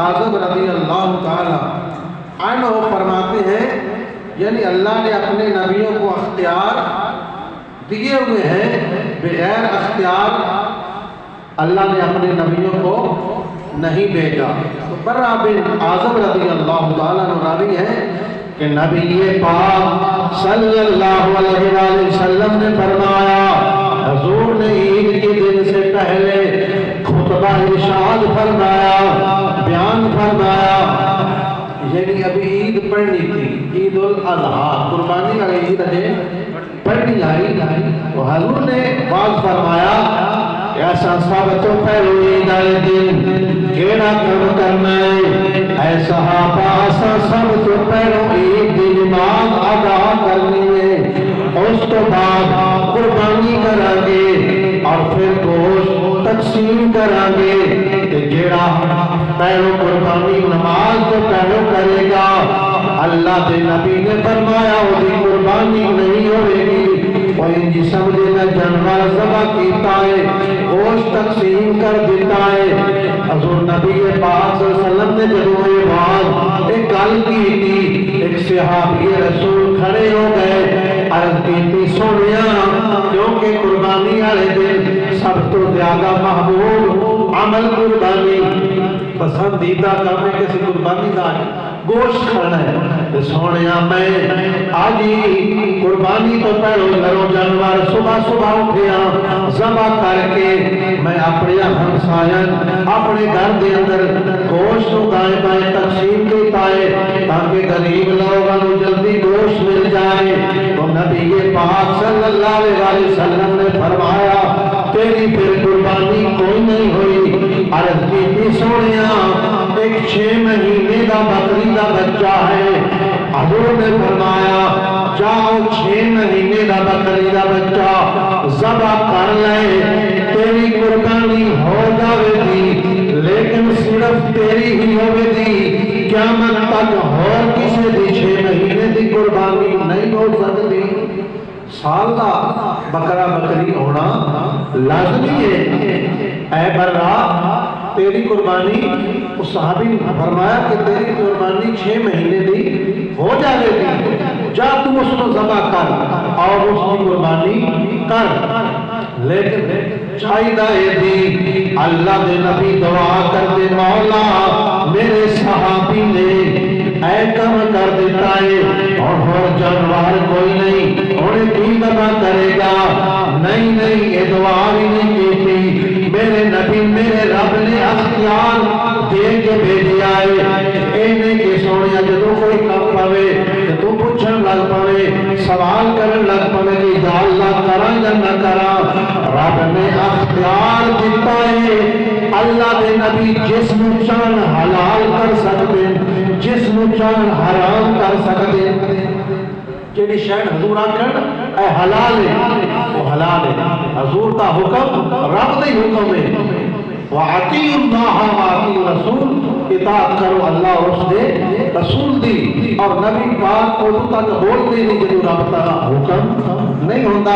اعظم رضی اللہ تعالی عنہ فرماتے ہیں یعنی اللہ نے اپنے نبیوں کو اختیار دیے ہوئے ہیں، بغیر اختیار اللہ نے اپنے نبیوں کو نہیں بھیجا۔ تو برہ بن عازب رضی اللہ تعالیٰ عنہ راوی ہے کہ نبی پاک صلی اللہ علیہ وآلہ وسلم نے فرمایا، حضور نے عید کے دن سے پہلے خطبہ ارشاد فرمایا، بیان فرمایا، یعنی ابھی عید پڑھنی تھی، عید الاضحیٰ، قربانی والی عید ہے پڑھنی آئی، تو حضور نے باز فرمایا ایسا سب تو پہلو عید آئے دن کیڑا کم کرنا ہے، اے صحابہ ایسا سب تو پہلو عید دی نماز ادا کرنی ہے، اس تو بعد قربانی کریں گے اور پھر گوشت تقسیم کریں گے، کہ جیڑا پہلو قربانی نماز تو پہلو کرے گا، اللہ دے نبی نے فرمایا وہی قربانی نہیں ہوئے گی، وہی جی سمجھے میں جانور ذبح کیتا ہے، گوشت تقسیم کر دیتا ہے۔ حضور نبی پاک صلی اللہ علیہ وسلم نے جب یہ بات ایک گل کی تھی، ایک صحابی رسول کھڑے ہو گئے، عرض کی تھی سونیا کیونکہ قربانی والے دن سب تو زیادہ محبوب عمل قربانی، پسندیدہ کام ہے کسی قربانی دا گوشت کھانا ہے، سونیا میں آج ہی قربانی تو پہلو لرو جانور صبح صبح اٹھیا ذبح کر کے میں اپنے ہمسایاں اپنے گھر دے اندر گوشت کو دائیں بائیں تقسیم کیتا ہے تاکہ غریب لوگوں کو جلدی گوشت مل جائے۔ تو نبی پاک صلی اللہ علیہ وسلم نے فرمایا تیری پھر قربانی کوئی نہیں ہوئی، عرض کی تھی سونیا ایک 6 مہینے دا بکری دا بچہ ہے، حضور نے فرمایا جاؤ 6 مہینے دا بکری دا بچہ ذبح کر لے، تیری قربانی ہو جاوے دی، لیکن صرف تیری ہی ہوئے دی، قیامت تک اور کسی دی 6 مہینے دی قربانی نہیں ہو سکتی۔ سال دا بکرا بکری ہونا لازمی ہے، اے برا تیری قربانی، اس صحابی نے فرمایا کہ تیری قربانی 6 مہینے دی ہو جائے گی، جا تم اس کو ذبح کر اور اس کی قربانی کر، لیکن چاہیے دی اللہ دے نبی دعا کر دے مولا میرے صحابی نے اے کم کر دیتا ہے اور جانور کوئی نہیں انہیں کی ذبح کرے گا، نہیں یہ دعا بھی نہیں کی تھی، میرے نبی میرے رب نے اختیار دے کے بھیجی آئے، اینے کے سونیا جدو کوئی کم پاوے تو پوچھن لگ پاوے سوال کرن لگ پاوے کہ یا اللہ کرا یا نہ کرا، رب نے اختیار دیتا ہے، اللہ دے نبی جس نو چاہن حلال کر سکتے جس نو چاہن حرام کر سکتے، کہ شاید حضور آکھن اے حلال ہے وہ حلال ہے، حضور تا حکم رب دے حکم ہے، وَعَطِيُ اللَّهَ وَعَطِيُ رَسُولُ اطاعت کرو اللہ اور اس دے رسول دی، اور نبی پاک کو تک بول دے نہیں جدو رب تا حکم نہیں ہوتا۔